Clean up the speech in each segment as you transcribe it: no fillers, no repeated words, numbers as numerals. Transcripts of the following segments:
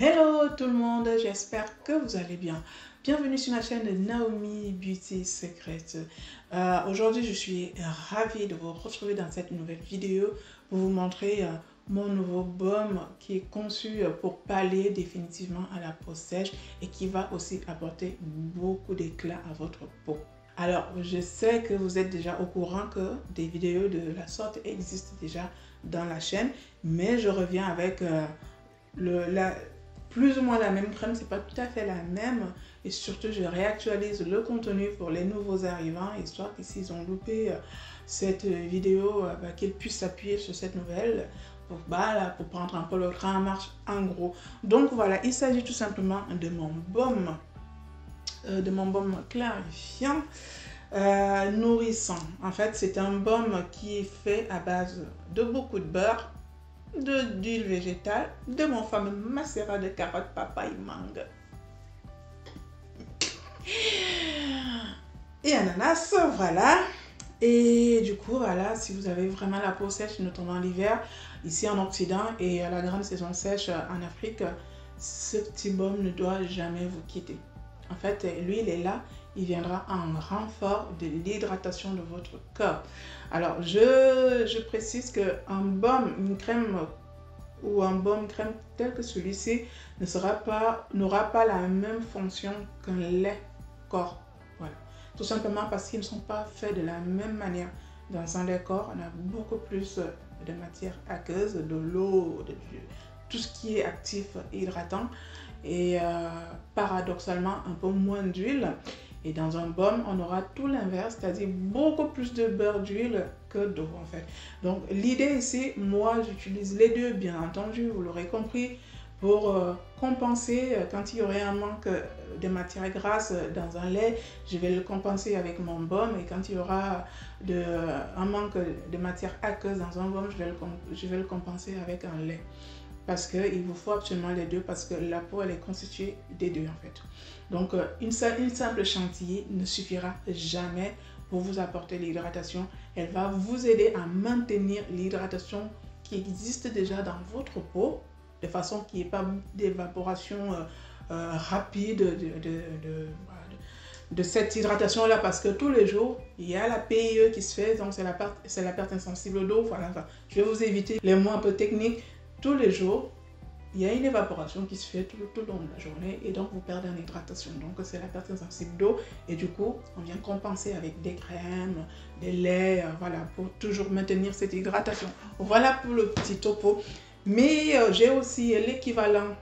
Hello tout le monde, j'espère que vous allez bien. Bienvenue sur ma chaîne de Naomi Beauty Secret. Aujourd'hui, je suis ravie de vous retrouver dans cette nouvelle vidéo pour vous montrer mon nouveau baume qui est conçu pour pallier définitivement à la peau sèche et qui va aussi apporter beaucoup d'éclat à votre peau. Alors, je sais que vous êtes déjà au courant que des vidéos de la sorte existent déjà dans la chaîne, mais je reviens avec plus ou moins la même crème, c'est pas tout à fait la même, et surtout je réactualise le contenu pour les nouveaux arrivants, histoire que s'ils ont loupé cette vidéo, qu'ils puissent s'appuyer sur cette nouvelle pour prendre un peu le train en marche en gros. Donc voilà, il s'agit tout simplement de mon baume clarifiant nourrissant. En fait, c'est un baume qui est fait à base de beaucoup de beurre, d'huile végétale, de mon fameux macérat de carottes, papaye, mangue et ananas, voilà. Et du coup, voilà, si vous avez vraiment la peau sèche, notamment l'hiver, ici en Occident et à la grande saison sèche en Afrique, ce petit baume ne doit jamais vous quitter. En fait, lui, il est là, il viendra en renfort de l'hydratation de votre corps. Alors, je précise qu'un baume, une crème ou un baume crème tel que celui-ci n'aura pas la même fonction qu'un lait corps. Voilà. Tout simplement parce qu'ils ne sont pas faits de la même manière. Dans un lait corps, on a beaucoup plus de matière aqueuse, de l'eau, tout ce qui est actif et hydratant. Et paradoxalement, un peu moins d'huile. Et dans un baume, on aura tout l'inverse, c'est-à-dire beaucoup plus de beurre d'huile que d'eau en fait. Donc l'idée ici, moi j'utilise les deux, bien entendu, vous l'aurez compris, pour compenser quand il y aurait un manque de matière grasse dans un lait, je vais le compenser avec mon baume, et quand il y aura un manque de matière aqueuse dans un baume, je vais le compenser avec un lait. Parce qu'il vous faut absolument les deux, parce que la peau elle est constituée des deux en fait. Donc une simple chantilly ne suffira jamais pour vous apporter l'hydratation. Elle va vous aider à maintenir l'hydratation qui existe déjà dans votre peau, de façon qu'il n'y ait pas d'évaporation rapide de cette hydratation là, parce que tous les jours il y a la PIE qui se fait, donc c'est la perte insensible d'eau. Voilà, enfin, je vais vous éviter les mots un peu techniques. Tous les jours, il y a une évaporation qui se fait tout le long de la journée, et donc vous perdez en hydratation. Donc c'est la perte insensible d'eau, et du coup on vient compenser avec des crèmes, des laits, voilà, pour toujours maintenir cette hydratation. Voilà pour le petit topo. Mais j'ai aussi l'équivalent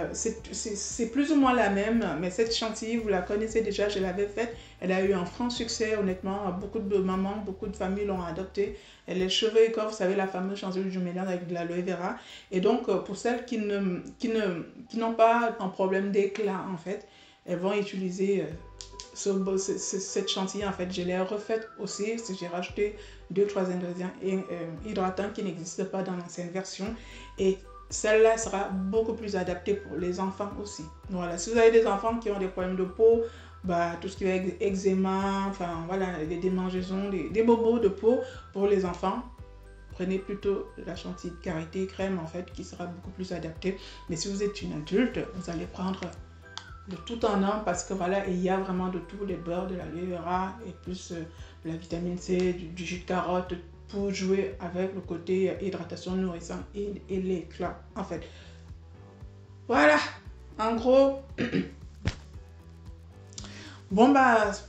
c'est plus ou moins la même, mais cette chantilly vous la connaissez déjà, je l'avais faite, elle a eu un franc succès honnêtement, beaucoup de mamans, beaucoup de familles l'ont adoptée. Elle est cheveux et corps, vous savez, la fameuse chantilly du mélange avec de l'aloe vera. Et donc pour celles qui n'ont pas un problème d'éclat en fait, elles vont utiliser cette chantilly. En fait je l'ai refaite aussi, j'ai rajouté 2-3 ingrédients hydratants qui n'existent pas dans l'ancienne version, et celle-là sera beaucoup plus adaptée pour les enfants aussi. Voilà, si vous avez des enfants qui ont des problèmes de peau, tout ce qui va être eczéma, enfin voilà, des démangeaisons, des bobos de peau pour les enfants, prenez plutôt la chantilly de karité crème en fait, qui sera beaucoup plus adaptée. Mais si vous êtes une adulte, vous allez prendre de tout en un, parce que voilà, il y a vraiment de tout, les beurres, de l'aloe vera et plus de la vitamine C, du jus de carotte, pour jouer avec le côté hydratation nourrissant et l'éclat en fait. Voilà, en gros. Bon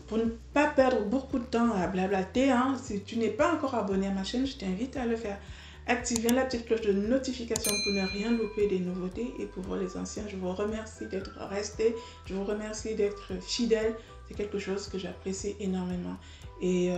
pour ne pas perdre beaucoup de temps à blablater, hein, si tu n'es pas encore abonné à ma chaîne, je t'invite à le faire. Active bien la petite cloche de notification pour ne rien louper des nouveautés. Et pour les anciens, je vous remercie d'être restés. Je vous remercie d'être fidèles. C'est quelque chose que j'apprécie énormément. Et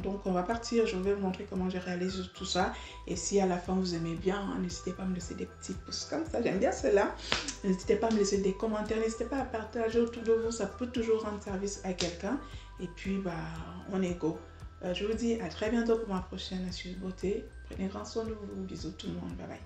donc on va partir. Je vais vous montrer comment je réalise tout ça. Et si à la fin vous aimez bien, hein, n'hésitez pas à me laisser des petits pouces comme ça. J'aime bien cela. N'hésitez pas à me laisser des commentaires. N'hésitez pas à partager autour de vous. Ça peut toujours rendre service à quelqu'un. Et puis on est go. Je vous dis à très bientôt pour ma prochaine astuce beauté. Prenez grand soin de vous. Bisous tout le monde. Bye bye.